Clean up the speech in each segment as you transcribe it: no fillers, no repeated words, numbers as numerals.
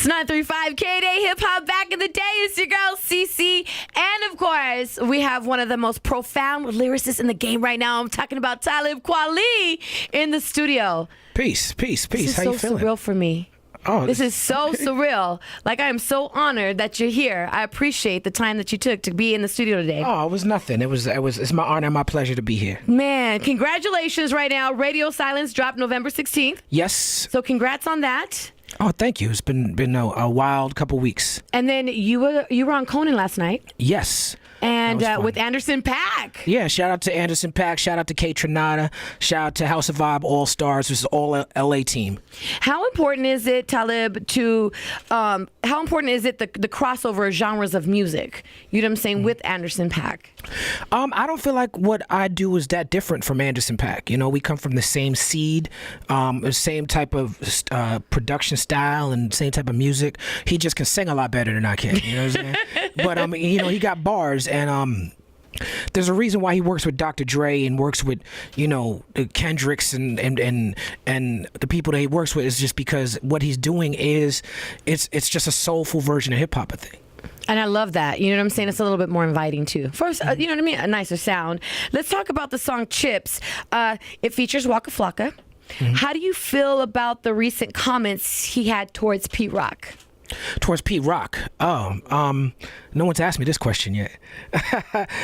It's 935 KDAY Hip Hop back in the day. It's your girl CeCe. And of course, we have one of the most profound lyricists in the game right now. I'm talking about Talib Kweli in the studio. Peace. How you feeling? This is so surreal for me. Oh, this is so surreal. Like, I am so honored that you're here. I appreciate the time that you took to be in the studio today. Oh, it was nothing. It's my honor and my pleasure to be here. Man, congratulations right now. Radio Silence dropped November 16th. Yes. So congrats on that. Oh, thank you. It's been a wild couple weeks. And then you were on Conan last night. Yes. And with Anderson .Paak. Yeah, shout out to Anderson .Paak, shout out to K Trinata, shout out to House of Vibe All Stars, which is all LA team. How important is it, Talib, how important is it the crossover genres of music? You know what I'm saying, with Anderson .Paak? I don't feel like what I do is that different from Anderson .Paak. You know, we come from the same seed, the same type of production style and same type of music. He just can sing a lot better than I can, you know what I'm saying? But you know, he got bars, and there's a reason why he works with Dr. Dre and works with, you know, the Kendricks and the people that he works with, is just because what he's doing is it's just a soulful version of hip hop, I think. And I love that. You know what I'm saying? It's a little bit more inviting, too. First, you know what I mean? A nicer sound. Let's talk about the song Chips. It features Waka Flocka. Mm-hmm. How do you feel about the recent comments he had towards Pete Rock? Towards Pete Rock? Oh, no one's asked me this question yet.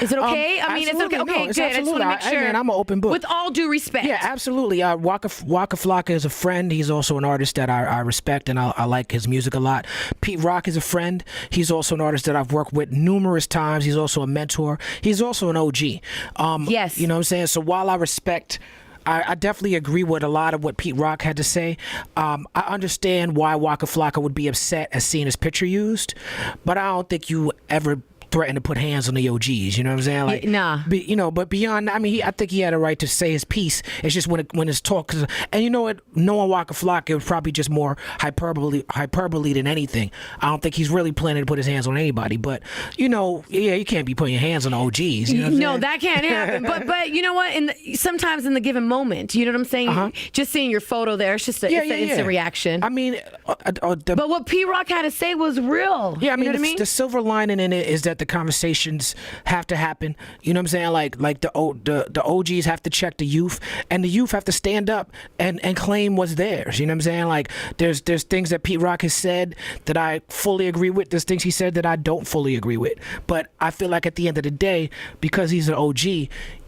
Is it okay? I mean, it's okay. Okay, good. I just want to make sure. I'm an open book. With all due respect. Yeah, absolutely. Waka Flocka is a friend. He's also an artist that I respect, and I like his music a lot. Pete Rock is a friend. He's also an artist that I've worked with numerous times. He's also a mentor. He's also an OG. Yes. You know what I'm saying? So while I respect, I definitely agree with a lot of what Pete Rock had to say. I understand why Waka Flocka would be upset at seeing his picture used, but I don't think you ever threaten to put hands on the OGs, you know what I'm saying? Like, nah. You know, but beyond, I mean, I think he had a right to say his piece. It's just when it's talk, and you know what, knowing Waka Flocka, it was probably just more hyperbole than anything. I don't think he's really planning to put his hands on anybody, but you know, yeah, you can't be putting your hands on the OGs. You know what I'm saying? That can't happen. But you know what? Sometimes in the given moment, you know what I'm saying? Just seeing your photo there, it's just an instant reaction. I mean, but what P Rock had to say was real. Yeah, I mean, you know what I mean? The silver lining in it is that the conversations have to happen. You know what I'm saying? Like the OGs have to check the youth, and the youth have to stand up and claim what's theirs. You know what I'm saying? Like there's things that Pete Rock has said that I fully agree with. There's things he said that I don't fully agree with. But I feel like at the end of the day, because he's an OG,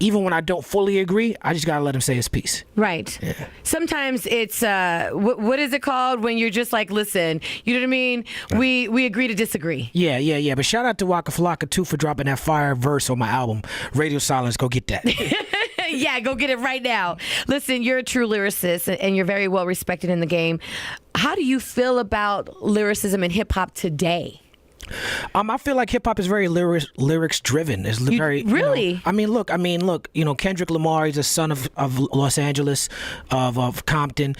even when I don't fully agree, I just gotta let him say his piece. Right. Yeah. Sometimes it's what is it called when you're just like, listen, you know what I mean? Right. We agree to disagree. Yeah. But shout out to Waka Flocka too for dropping that fire verse on my album, Radio Silence. Go get that. Yeah, go get it right now. Listen, you're a true lyricist, and you're very well respected in the game. How do you feel about lyricism in hip hop today? I feel like hip hop is very lyrics driven. It's very really. You know, I mean, look. You know, Kendrick Lamar. He's a son of Los Angeles, of Compton.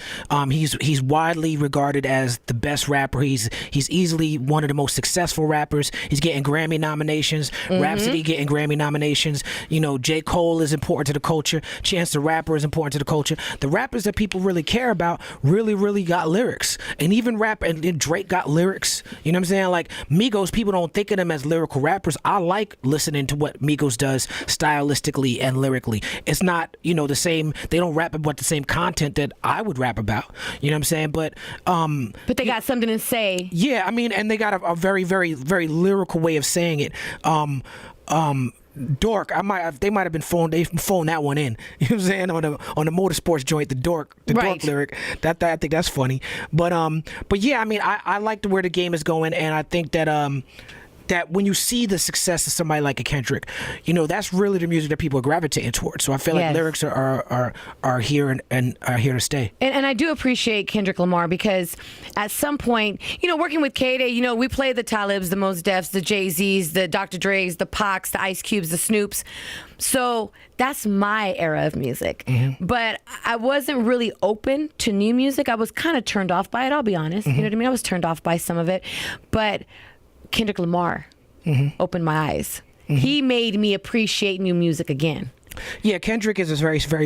He's widely regarded as the best rapper. He's easily one of the most successful rappers. He's getting Grammy nominations. Rhapsody getting Grammy nominations. You know, J. Cole is important to the culture. Chance the Rapper is important to the culture. The rappers that people really care about really got lyrics, and even and Drake got lyrics. You know what I'm saying? Like Migos. People don't think of them as lyrical rappers. I like listening to what Migos does stylistically and lyrically. It's not, you know, the same. They don't rap about the same content that I would rap about. You know what I'm saying? But they got something to say. Yeah, I mean, and they got a very lyrical way of saying it. Dork, they might have been phoned that one in. You know what I'm saying? On the motorsports joint, the dork lyric. I think that's funny. But yeah, I mean, I like where the game is going, and I think that that when you see the success of somebody like a Kendrick, you know, that's really the music that people are gravitating towards. So I feel like lyrics are here and are here to stay. And I do appreciate Kendrick Lamar, because at some point, you know, working with KDAY, you know, we play the Talibs, the Mos Defs, the Jay-Z's, the Dr. Dre's, the Pacs, the Ice Cubes, the Snoops. So that's my era of music. But I wasn't really open to new music. I was kind of turned off by it, I'll be honest. You know what I mean? I was turned off by some of it. But Kendrick Lamar opened my eyes. He made me appreciate new music again. Yeah, Kendrick is a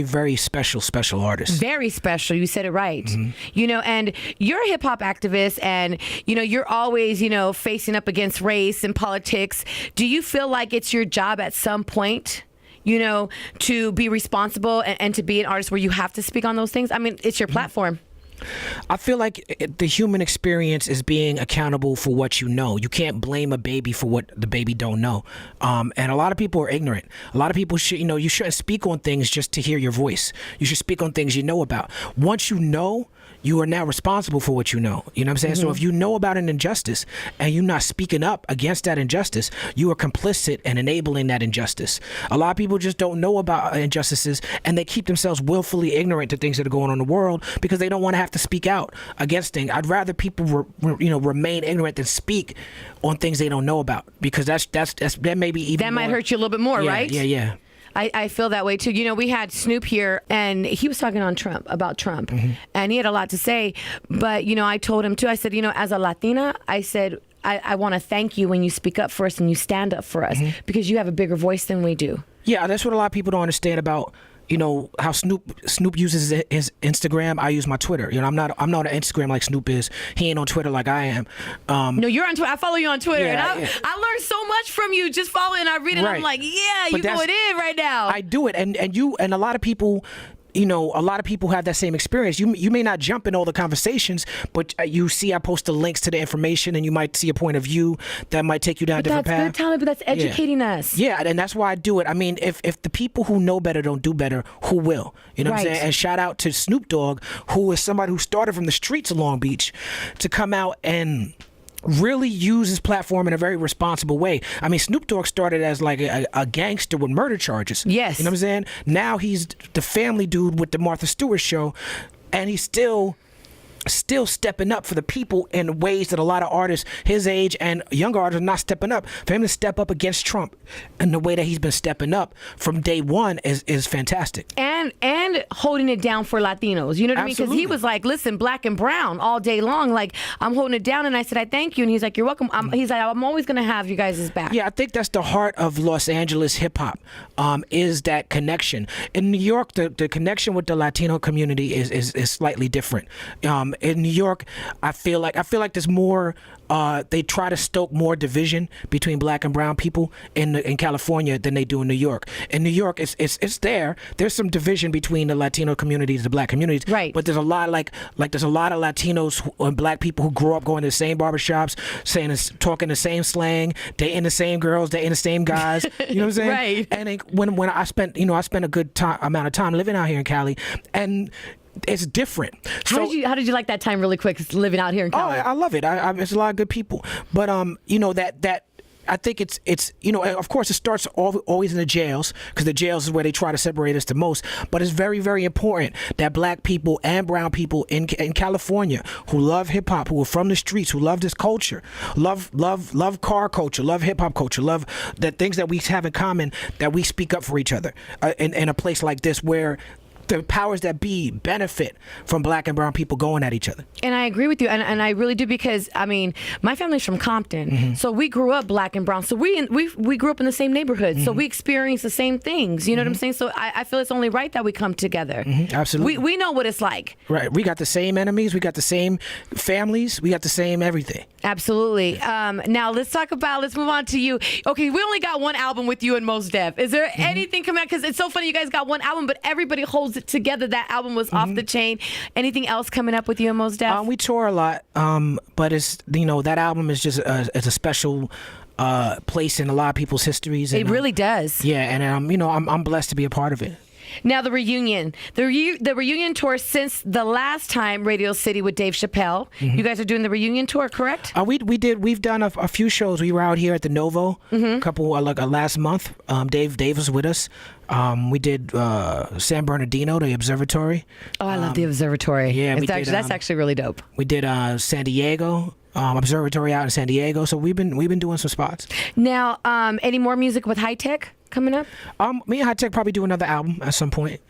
very special artist. Very special. You said it right. You know, and you're a hip hop activist, and you know you're always facing up against race and politics. Do you feel like it's your job at some point, to be responsible and to be an artist where you have to speak on those things? I mean, it's your platform. I feel like the human experience is being accountable for what you know. You can't blame a baby for what the baby don't know. And a lot of people are ignorant. A lot of people should, you shouldn't speak on things just to hear your voice. You should speak on things you know about. Once you know, you are now responsible for what you know. You know what I'm saying? So if you know about an injustice and you're not speaking up against that injustice, you are complicit and enabling that injustice. A lot of people just don't know about injustices, and they keep themselves willfully ignorant to things that are going on in the world because they don't want to have to speak out against things. I'd rather people remain ignorant than speak on things they don't know about, because that may be even that more, might hurt you a little bit more, right? Yeah. I feel that way too. We had Snoop here, and he was talking on about Trump, and he had a lot to say. But I told him too. I said, as a Latina, I said, I want to thank you when you speak up for us and you stand up for us, because you have a bigger voice than we do. Yeah, that's what a lot of people don't understand about how Snoop uses his Instagram. I use my Twitter. I'm not on Instagram like Snoop is. He ain't on Twitter like I am. No, you're on Twitter. I follow you on Twitter, and I learned so much from you just following. I read it. Right. I'm like, you going in right now. I do it, and a lot of people. A lot of people have that same experience. You may not jump in all the conversations, but you see I post the links to the information, and you might see a point of view that might take you down a different path. That's good, Talib, but that's educating us. Yeah, and that's why I do it. I mean, if the people who know better don't do better, who will? You know what I'm saying? And shout out to Snoop Dogg, who is somebody who started from the streets of Long Beach to come out and really use his platform in a very responsible way. I mean, Snoop Dogg started as like a gangster with murder charges. Yes. You know what I'm saying? Now he's the family dude with the Martha Stewart show, and he's still stepping up for the people in ways that a lot of artists his age and younger artists are not stepping up. For him to step up against Trump in the way that he's been stepping up from day one is fantastic. And holding it down for Latinos. You know what I mean? Because he was like, listen, black and brown all day long. Like, I'm holding it down. And I said, I thank you. And he's like, you're welcome. He's like, I'm always going to have you guys' back. Yeah, I think that's the heart of Los Angeles hip hop, is that connection. In New York, the connection with the Latino community is slightly different. In New York, I feel like there's more. They try to stoke more division between black and brown people in California than they do in New York. In New York, it's there. There's some division between the Latino communities and the black communities. Right. But there's a lot there's a lot of Latinos and black people who grow up going to the same barbershops, talking the same slang, dating the same girls, dating the same guys. You know what I'm saying? Right. And when I spent a good amount of time living out here in Cali, and it's different. How did you like that time really quick living out here in Cali? Oh, I love it. It's a lot of good people. But that I think it's of course it starts always in the jails, because the jails is where they try to separate us the most. But it's very, very important that black people and brown people in California who love hip hop, who are from the streets, who love this culture, love car culture, love hip hop culture, love the things that we have in common, that we speak up for each other in a place like this where the powers that be benefit from black and brown people going at each other. And I agree with you, and I really do, because I mean, my family's from Compton, so we grew up black and brown. So we grew up in the same neighborhood, so we experienced the same things. You know what I'm saying? So I feel it's only right that we come together. Absolutely. We know what it's like. Right. We got the same enemies. We got the same families. We got the same everything. Absolutely. Now let's move on to you. Okay, we only got one album with you and Mos Def. Is there anything coming out? Because it's so funny, you guys got one album, but everybody holds it together. That album was off the chain. Anything else coming up with you and Mos Def? We tour a lot, but it's that album is just it's a special place in a lot of people's histories. And, it really does. Yeah, and I'm blessed to be a part of it. Now the reunion tour since the last time Radio City with Dave Chappelle. You guys are doing the reunion tour, correct? We've done a few shows. We were out here at the Novo a couple last month. Dave was with us. We did San Bernardino, the observatory. Oh, I love the observatory. Yeah, that's actually really dope. We did San Diego. Observatory out in San Diego. So we've been doing some spots. Now, any more music with High Tech coming up? Me and High Tech probably do another album at some point.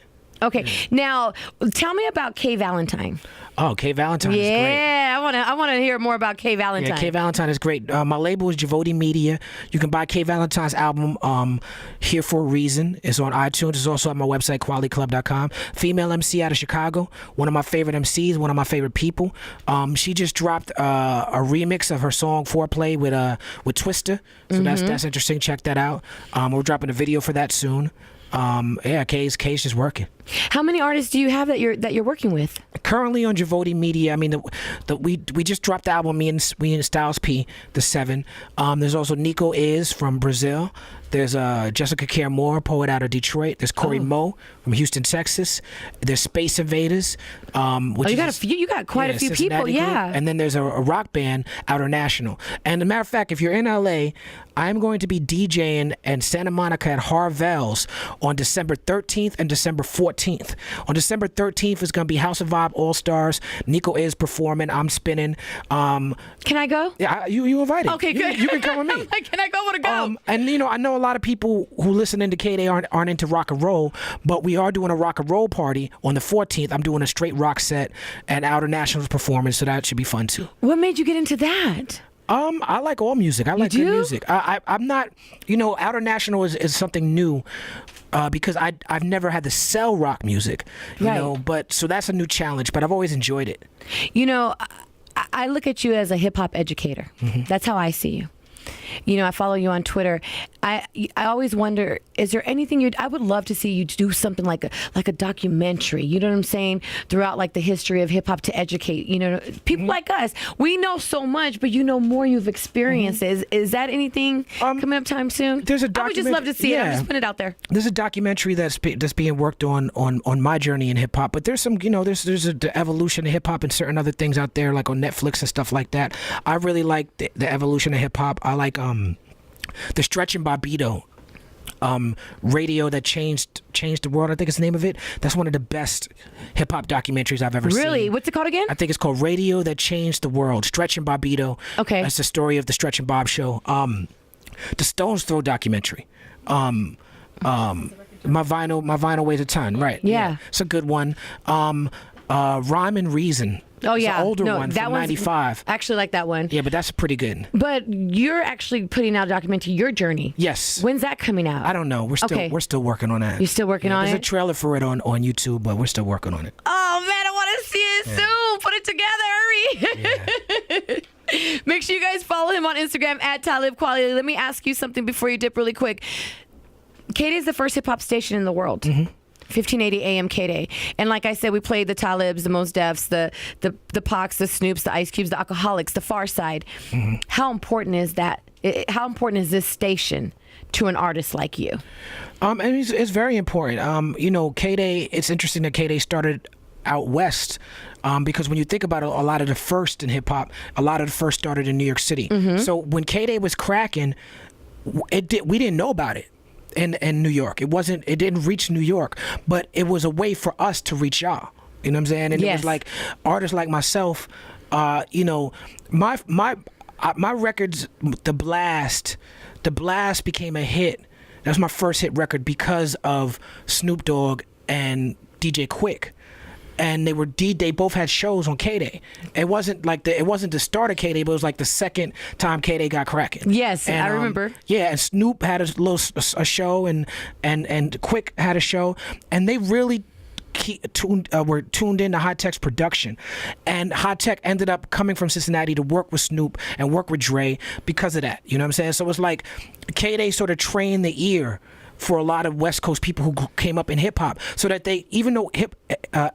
Okay. Now, tell me about K Valentine. Oh, K Valentine is great. Yeah, I want to hear more about K Valentine. Yeah, K Valentine is great. My label is Javoti Media. You can buy K Valentine's album, Here for a Reason. It's on iTunes. It's also at my website, qualityclub.com. Female MC out of Chicago. One of my favorite MCs, one of my favorite people. She just dropped a remix of her song Foreplay with Twista. So that's interesting. Check that out. We're dropping a video for that soon. K's just working. How many artists do you have that you're working with? Currently on Javoti Media, I mean, we just dropped the album, me and Styles P, the 7. There's also Nico Is from Brazil. There's Jessica Care Moore, poet out of Detroit. There's Corey Moe from Houston, Texas. There's Space Invaders. You got quite a few people, yeah. And then there's a rock band, Outer National. And as a matter of fact, if you're in LA, I'm going to be DJing in Santa Monica at Harvell's on December 13th and December 14th. On December 13th is going to be House of Vibe All Stars. Nico is performing. I'm spinning. Can I go? Yeah, you invited. Okay, good. You can come with me. Can I go? I want to go. And I know a lot of people who listen into KDAY aren't into rock and roll, but we are doing a rock and roll party on the 14th. I'm doing a straight rock set and Outer National's performance, so that should be fun too. What made you get into that? I like all music. I like good music. I'm not, Outer National is something new. Because I've never had to sell rock music, but so that's a new challenge, but I've always enjoyed it. I look at you as a hip hop educator. That's how I see you. I follow you on Twitter. I always wonder, is there anything I would love to see you do something like a documentary, you know what I'm saying, throughout like the history of hip hop to educate, people like us. We know so much, but more you've experienced. Is that anything coming up time soon? There's a I would just love to see it. I'm just putting it out there. There's a documentary that's being worked on my journey in hip hop, but there's some, there's the evolution of hip hop and certain other things out there like on Netflix and stuff like that. I really like the evolution of hip hop. I like the Stretch and Bobbito radio that changed the world, I think is the name of it. That's one of the best hip hop documentaries I've ever seen. Really? What's it called again? I think it's called Radio That Changed the World. Stretch and Bobbito. Okay. That's the story of the Stretch and Bob show. The Stones Throw documentary. My vinyl weighs a ton. Right. Yeah. It's a good one. Rhyme and Reason. Oh, yeah. It's an older one from 95. I actually like that one. Yeah, but that's pretty good. But you're actually putting out a documentary, your journey. Yes. When's that coming out? I don't know. We're still working on that. You're still working on it? There's a trailer for it on YouTube, but we're still working on it. Oh, man, I want to see it soon. Put it together. Hurry. Yeah. Make sure you guys follow him on Instagram at Talib Kweli. Let me ask you something before you dip really quick. KDAY is the first hip-hop station in the world. 1580 AM KDAY. And like I said, we played the Talibs, the Mos Defs, the Pacs, the Snoops, the Ice Cubes, the Alcoholics, the Far Side. How important is that? How important is this station to an artist like you? And it's very important. KDAY, it's interesting that KDAY started out west because when you think about it, a lot of the first in hip-hop, a lot of the first started in New York City. So when KDAY was cracking, we didn't know about it. In New York, it didn't reach New York, but it was a way for us to reach y'all. You know what I'm saying? And yes. It was like artists like myself. My records, the Blast became a hit. That was my first hit record because of Snoop Dogg and DJ Quick. And they both had shows on KDAY. It wasn't the start of KDAY, but it was like the second time KDAY got cracking. Yes, and, I remember. Yeah, and Snoop had a show, and Quick had a show, and they really were tuned into High Tech's production. And High Tech ended up coming from Cincinnati to work with Snoop and work with Dre because of that. You know what I'm saying? So it was like KDAY sort of trained the ear for a lot of West Coast people who came up in hip hop, so that even though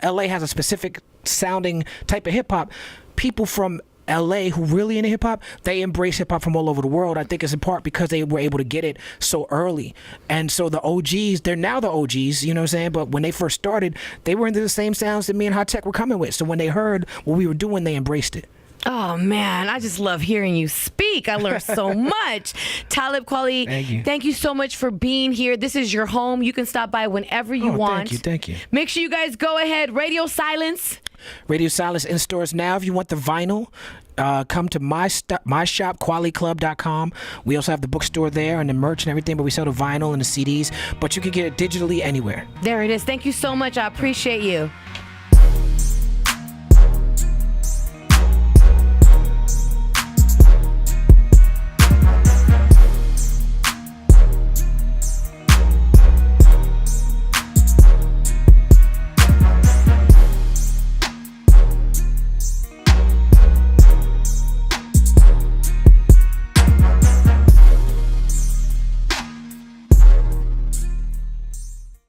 LA has a specific sounding type of hip hop, people from LA who really into hip hop, they embrace hip hop from all over the world. I think it's in part because they were able to get it so early. And so the OGs, they're now the OGs, you know what I'm saying? But when they first started, they were into the same sounds that me and High Tech were coming with. So when they heard what we were doing, they embraced it. Oh, man, I just love hearing you speak. I learned so much. Talib Kweli, thank you so much for being here. This is your home. You can stop by whenever you want. Thank you. Make sure you guys go ahead. Radio silence. Radio Silence in stores now. If you want the vinyl, come to my shop, qualityclub.com. We also have the bookstore there and the merch and everything, but we sell the vinyl and the CDs. But you can get it digitally anywhere. There it is. Thank you so much. I appreciate you.